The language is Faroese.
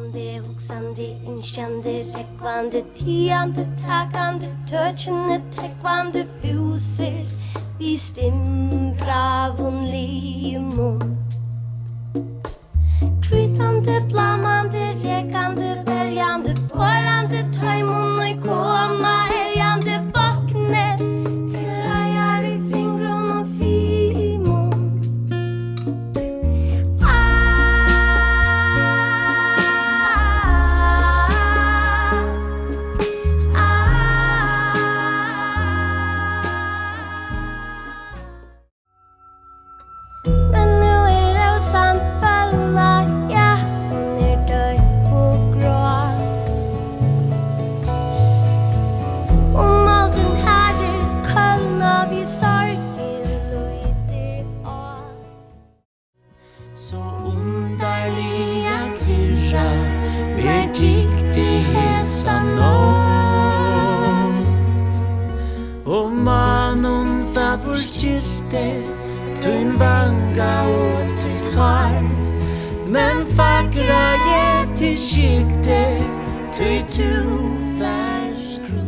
Hugsande, hugsande, innskjande, rekvande, tiande, takande, tøtjende, tekvande, fuser, vi stimbra vunlig munn. Krytande, blamande, rekande, verjande, forande, tøymun og koma, herjande, vakne, til rajar i fingrun og fimun. Men nu rosan falla, ja, hon död och grå. Malten herrer kölna vi sorger lyder av. Så underliga kvirra mer diktig hesa nåt och manon favoritgilte tun vanga och till tar men fagra ge till skikte tu vär skru